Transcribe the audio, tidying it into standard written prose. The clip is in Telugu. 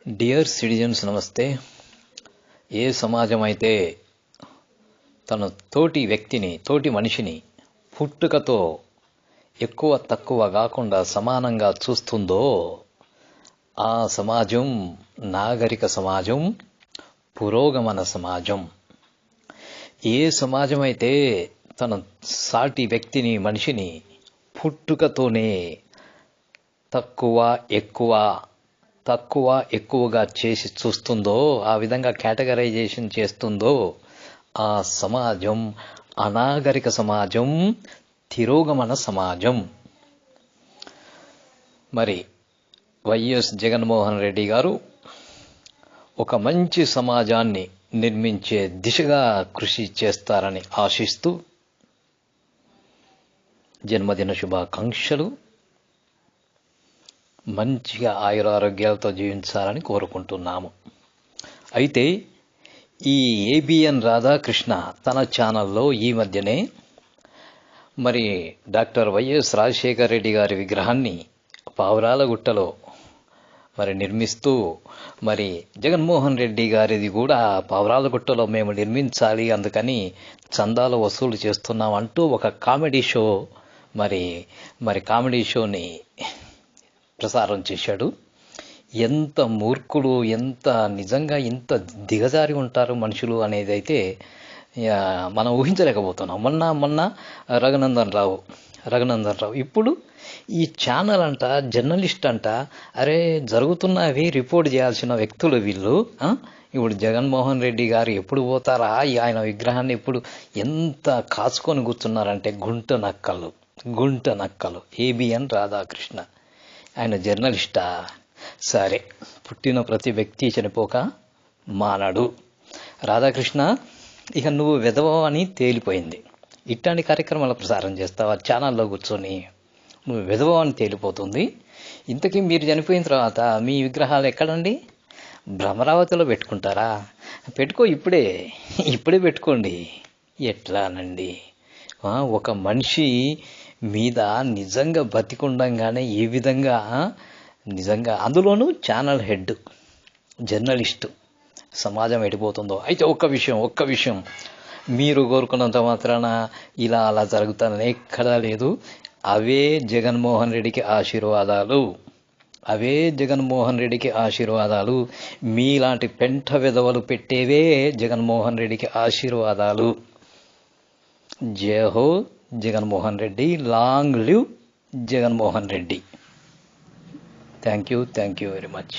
డియర్ సిటిజన్స్ నమస్తే. ఏ సమాజం అయితే తన తోటి వ్యక్తిని, తోటి మనిషిని పుట్టుకతో ఎక్కువ తక్కువ కాకుండా సమానంగా చూస్తుందో ఆ సమాజం నాగరిక సమాజం, పురోగమన సమాజం. ఏ సమాజం అయితే తన సాటి వ్యక్తిని, మనిషిని పుట్టుకతోనే తక్కువ ఎక్కువగా చేసి చూస్తుందో, ఆ విధంగా కేటగరైజేషన్ చేస్తుందో ఆ సమాజం అనాగరిక సమాజం, తిరోగమన సమాజం. మరి వైఎస్ జగన్మోహన్ రెడ్డి గారు ఒక మంచి సమాజాన్ని నిర్మించే దిశగా కృషి చేస్తారని ఆశిస్తూ జన్మదిన శుభాకాంక్షలు. మంచిగా ఆయురారోగ్యాలతో జీవించాలని కోరుకుంటున్నాము. అయితే ఈ ఏబిఎన్ రాధాకృష్ణ తన ఛానల్లో ఈ మధ్యనే మరి డాక్టర్ వైఎస్ రాజశేఖర రెడ్డి గారి విగ్రహాన్ని పావురాలగుట్టలో మరి నిర్మిస్తూ, మరి జగన్మోహన్ రెడ్డి గారిది కూడా పావురాలగుట్టలో మేము నిర్మించాలి, అందుకని చందాలు వసూలు చేస్తున్నాం అంటూ ఒక కామెడీ షో మరి కామెడీ షోని ప్రసారం చేశాడు. ఎంత మూర్ఖులు, ఎంత నిజంగా ఇంత దిగజారి ఉంటారు మనుషులు అనేది అయితే మనం ఊహించలేకపోతున్నాం. మొన్న రఘునందన్ రావు ఇప్పుడు ఈ ఛానల్ అంట, జర్నలిస్ట్ అంట, అరే జరుగుతున్నవి రిపోర్ట్ చేయాల్సిన వ్యక్తులు వీళ్ళు. ఇప్పుడు జగన్మోహన్ రెడ్డి గారు ఎప్పుడు పోతారా, ఆయన విగ్రహాన్ని ఎప్పుడు, ఎంత కాచుకొని కూర్చున్నారంటే గుంట నక్కలు. ఏబిఎన్ రాధాకృష్ణ ఆయన జర్నలిస్టా? సరే, పుట్టిన ప్రతి వ్యక్తి చనిపోక మానడు. రాధాకృష్ణ, ఇక నువ్వు వెధవ అని తేలిపోయింది. ఇట్లాంటి కార్యక్రమాల ప్రసారం చేస్తావా ఛానల్లో కూర్చొని? నువ్వు వెధవ అని తేలిపోతుంది. ఇంతకీ మీరు చనిపోయిన తర్వాత మీ విగ్రహాలు ఎక్కడండి? భ్రమరావతిలో పెట్టుకుంటారా? పెట్టుకో, ఇప్పుడే పెట్టుకోండి. ఎట్లానండి? ఒక మనిషి మీద నిజంగా బతికుండంగానే ఈ విధంగా, నిజంగా అందులోనూ ఛానల్ హెడ్, జర్నలిస్టు, సమాజం ఎడిపోతుందో. అయితే ఒక్క విషయం మీరు కోరుకున్నంత మాత్రాన ఇలా అలా జరుగుతానని ఎక్కడా లేదు. అవే జగన్మోహన్ రెడ్డికి ఆశీర్వాదాలు. మీలాంటి పెంట విధవలు పెట్టేవే జగన్మోహన్ రెడ్డికి ఆశీర్వాదాలు. జై హో Jaganmohan Reddy, long live Jaganmohan Reddy. Thank you very much.